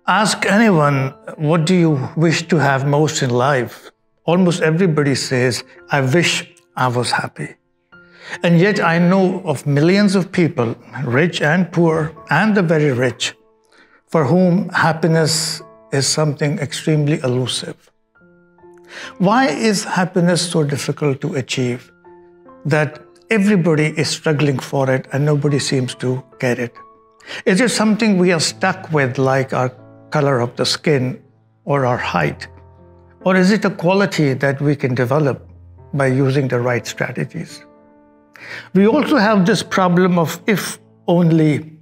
Ask anyone, what do you wish to have most in life? Almost everybody says, I wish I was happy. And yet I know of millions of people, rich and poor, and the very rich, for whom happiness is something extremely elusive. Why is happiness so difficult to achieve that everybody is struggling for it and nobody seems to get it? Is it something we are stuck with, like our color of the skin or our height? Or is it a quality that we can develop by using the right strategies? We also have this problem of if only,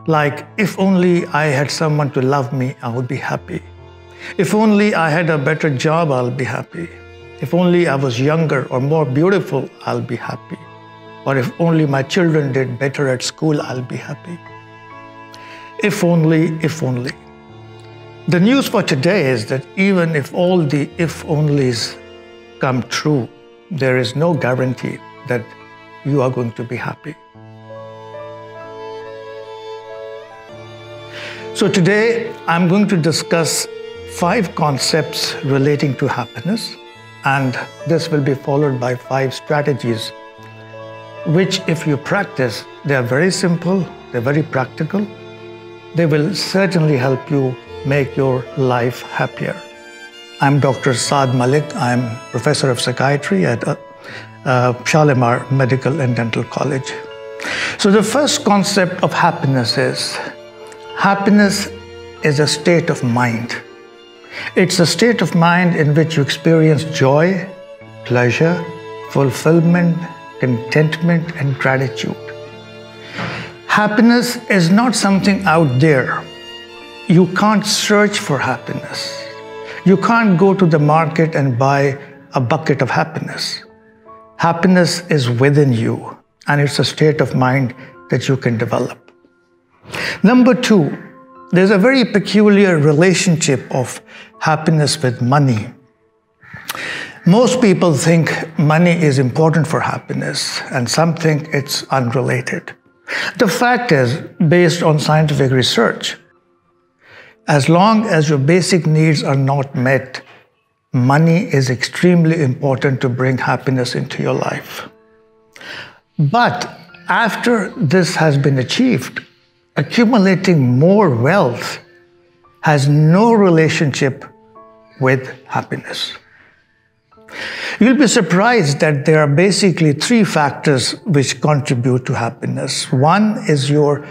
like if only I had someone to love me, I would be happy. If only I had a better job, I'll be happy. If only I was younger or more beautiful, I'll be happy. Or if only my children did better at school, I'll be happy. If only, if only. The news for today is that even if all the if-onlys come true, there is no guarantee that you are going to be happy. So today, I'm going to discuss 5 concepts relating to happiness, and this will be followed by 5 strategies, which if you practice, they are very simple, they're very practical. They will certainly help you make your life happier. I'm Dr. Saad Malik. I'm Professor of Psychiatry at Shalimar Medical and Dental College. So the first concept of happiness is a state of mind. It's a state of mind in which you experience joy, pleasure, fulfillment, contentment, and gratitude. Happiness is not something out there. You can't search for happiness. You can't go to the market and buy a bucket of happiness. Happiness is within you, and it's a state of mind that you can develop. Number 2, there's a very peculiar relationship of happiness with money. Most people think money is important for happiness, and some think it's unrelated. The fact is, based on scientific research, as long as your basic needs are not met, money is extremely important to bring happiness into your life. But after this has been achieved, accumulating more wealth has no relationship with happiness. You'll be surprised that there are basically 3 factors which contribute to happiness. One is your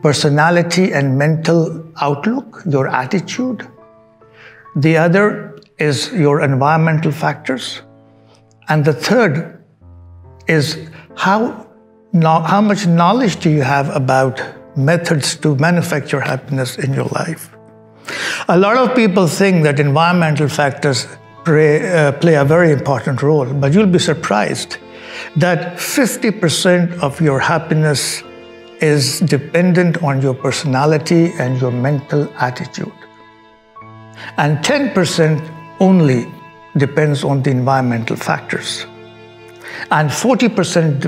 personality and mental outlook, your attitude. The other is your environmental factors. And the third is how much knowledge do you have about methods to manufacture happiness in your life. A lot of people think that environmental factors play a very important role, but you'll be surprised that 50% of your happiness is dependent on your personality and your mental attitude. And 10% only depends on the environmental factors. And 40%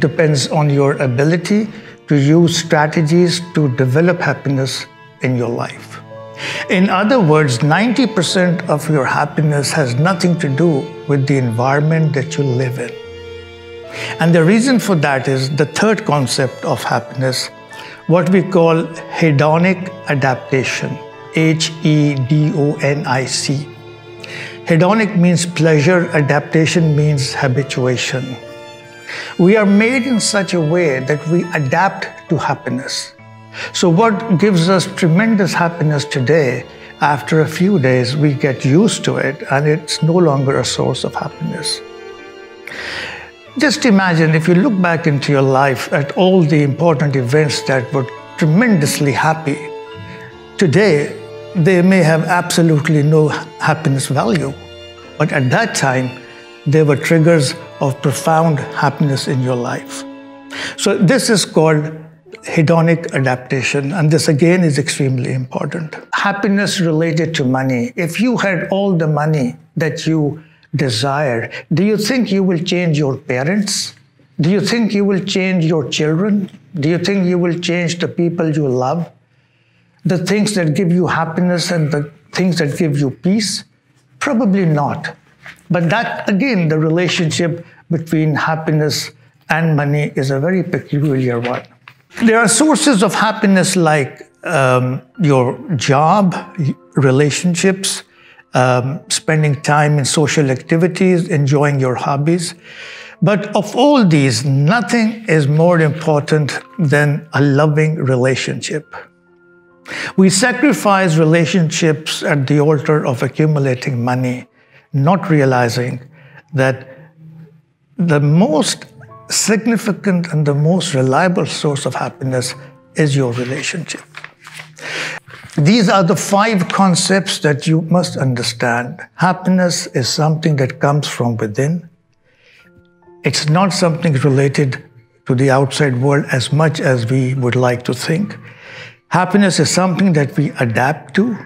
depends on your ability to use strategies to develop happiness in your life. In other words, 90% of your happiness has nothing to do with the environment that you live in. And the reason for that is the third concept of happiness, what we call hedonic adaptation, H-E-D-O-N-I-C. Hedonic means pleasure, adaptation means habituation. We are made in such a way that we adapt to happiness. So what gives us tremendous happiness today, after a few days we get used to it and it's no longer a source of happiness. Just imagine if you look back into your life at all the important events that were tremendously happy. Today, they may have absolutely no happiness value, but at that time, they were triggers of profound happiness in your life. So this is called hedonic adaptation, and this again is extremely important. Happiness related to money. If you had all the money that you desire, do you think you will change your parents? Do you think you will change your children? Do you think you will change the people you love? the things that give you happiness and the things that give you peace? Probably not. But that, again, the relationship between happiness and money is a very peculiar one. There are sources of happiness like your job, relationships, spending time in social activities, enjoying your hobbies. But of all these, nothing is more important than a loving relationship. We sacrifice relationships at the altar of accumulating money, not realizing that the most significant and the most reliable source of happiness is your relationship. These are the 5 concepts that you must understand. Happiness is something that comes from within. It's not something related to the outside world as much as we would like to think. Happiness is something that we adapt to.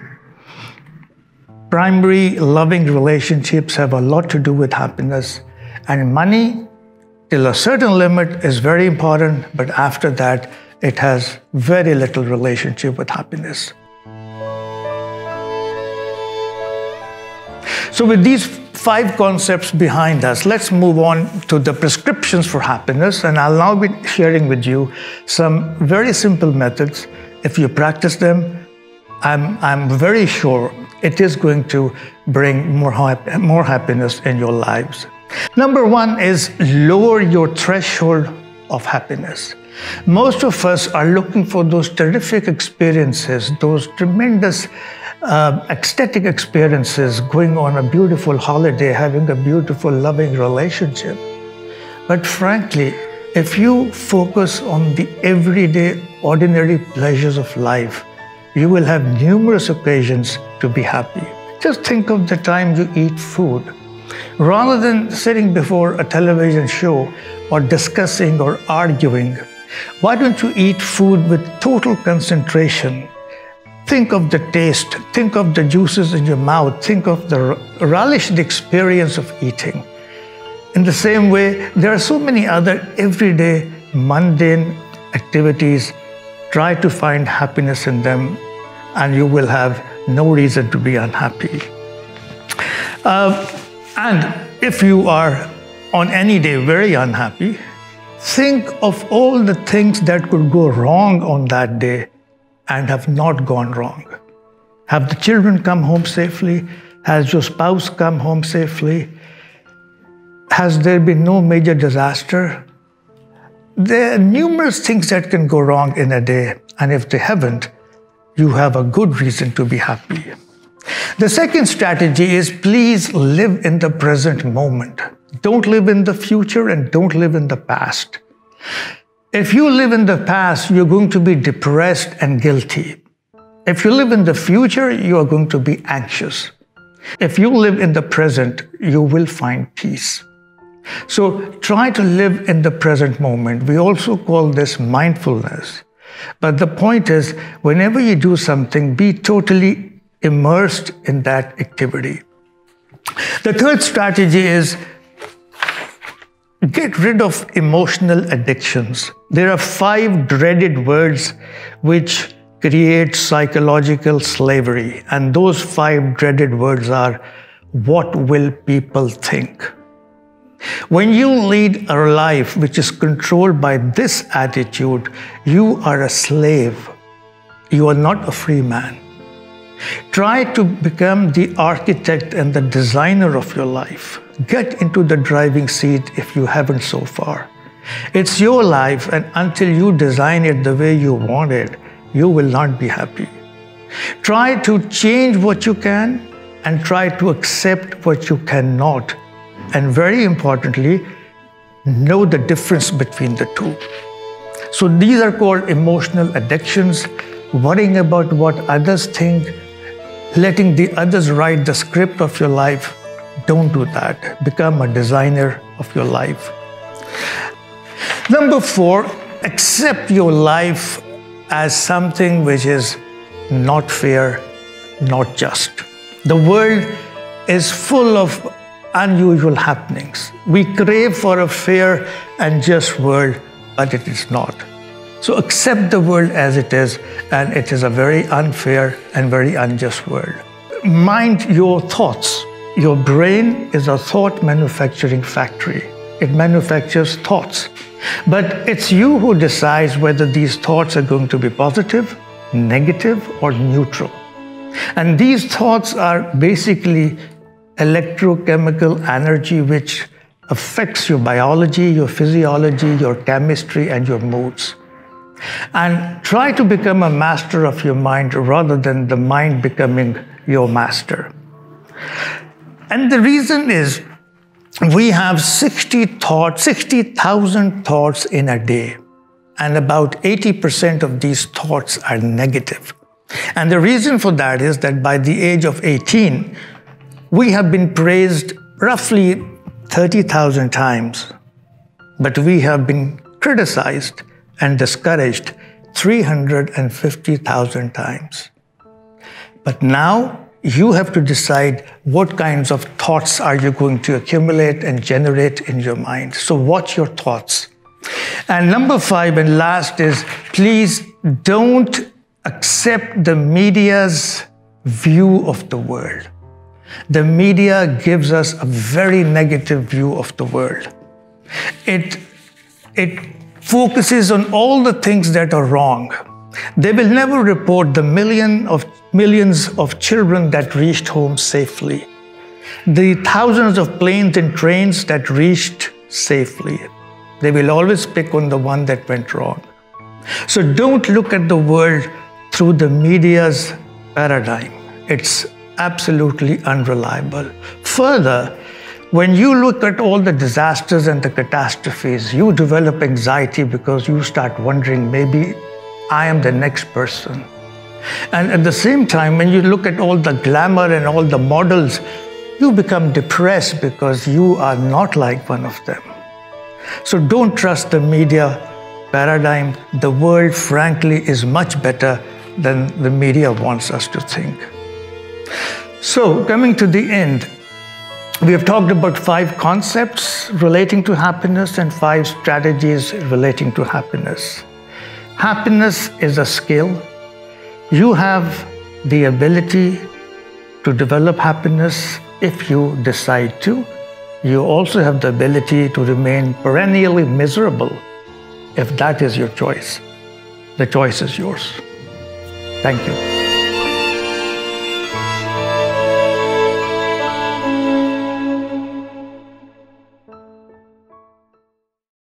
Primary loving relationships have a lot to do with happiness. And money, till a certain limit, is very important, but after that, it has very little relationship with happiness. So with these 5 concepts behind us, let's move on to the prescriptions for happiness. And I'll now be sharing with you some very simple methods. If you practice them, I'm very sure it is going to bring more happiness in your lives. Number 1 is lower your threshold of happiness. Most of us are looking for those terrific experiences, those tremendous ecstatic experiences, going on a beautiful holiday, having a beautiful, loving relationship. But frankly, if you focus on the everyday, ordinary pleasures of life, you will have numerous occasions to be happy. Just think of the time you eat food. Rather than sitting before a television show or discussing or arguing, why don't you eat food with total concentration? Think of the taste, think of the juices in your mouth, think of relish the experience of eating. In the same way, there are so many other everyday, mundane activities. Try to find happiness in them, and you will have no reason to be unhappy. And if you are on any day very unhappy, think of all the things that could go wrong on that day and have not gone wrong. Have the children come home safely? Has your spouse come home safely? Has there been no major disaster? There are numerous things that can go wrong in a day, and if they haven't, you have a good reason to be happy. The second strategy is please live in the present moment. Don't live in the future and don't live in the past. If you live in the past, you're going to be depressed and guilty. If you live in the future, you are going to be anxious. If you live in the present, you will find peace. So try to live in the present moment. We also call this mindfulness. But the point is, whenever you do something, be totally immersed in that activity. The third strategy is get rid of emotional addictions. There are 5 dreaded words which create psychological slavery. And those 5 dreaded words are, what will people think? When you lead a life which is controlled by this attitude, you are a slave. You are not a free man. Try to become the architect and the designer of your life. Get into the driving seat if you haven't so far. It's your life, and until you design it the way you want it, you will not be happy. Try to change what you can and try to accept what you cannot. And very importantly, know the difference between the two. So these are called emotional addictions, worrying about what others think, letting the others write the script of your life. Don't do that. Become a designer of your life. Number 4, accept your life as something which is not fair, not just. The world is full of unusual happenings. We crave for a fair and just world, but it is not. So accept the world as it is, and it is a very unfair and very unjust world. Mind your thoughts. Your brain is a thought manufacturing factory. It manufactures thoughts. But it's you who decides whether these thoughts are going to be positive, negative, or neutral. And these thoughts are basically electrochemical energy which affects your biology, your physiology, your chemistry, and your moods. And try to become a master of your mind rather than the mind becoming your master. And the reason is we have 60,000 thoughts in a day. And about 80% of these thoughts are negative. And the reason for that is that by the age of 18, we have been praised roughly 30,000 times, but we have been criticized and discouraged 350,000 times. But now you have to decide what kinds of thoughts are you going to accumulate and generate in your mind. So watch your thoughts. And number 5 and last is, please don't accept the media's view of the world. The media gives us a very negative view of the world. It focuses on all the things that are wrong. They will never report the millions of children that reached home safely, the thousands of planes and trains that reached safely. They will always pick on the one that went wrong. So don't look at the world through the media's paradigm. It's absolutely unreliable. Further, when you look at all the disasters and the catastrophes, you develop anxiety because you start wondering, maybe I am the next person. And at the same time, when you look at all the glamour and all the models, you become depressed because you are not like one of them. So don't trust the media paradigm. The world, frankly, is much better than the media wants us to think. So, coming to the end, we have talked about 5 concepts relating to happiness and 5 strategies relating to happiness. Happiness is a skill. You have the ability to develop happiness if you decide to. You also have the ability to remain perennially miserable if that is your choice. The choice is yours. Thank you.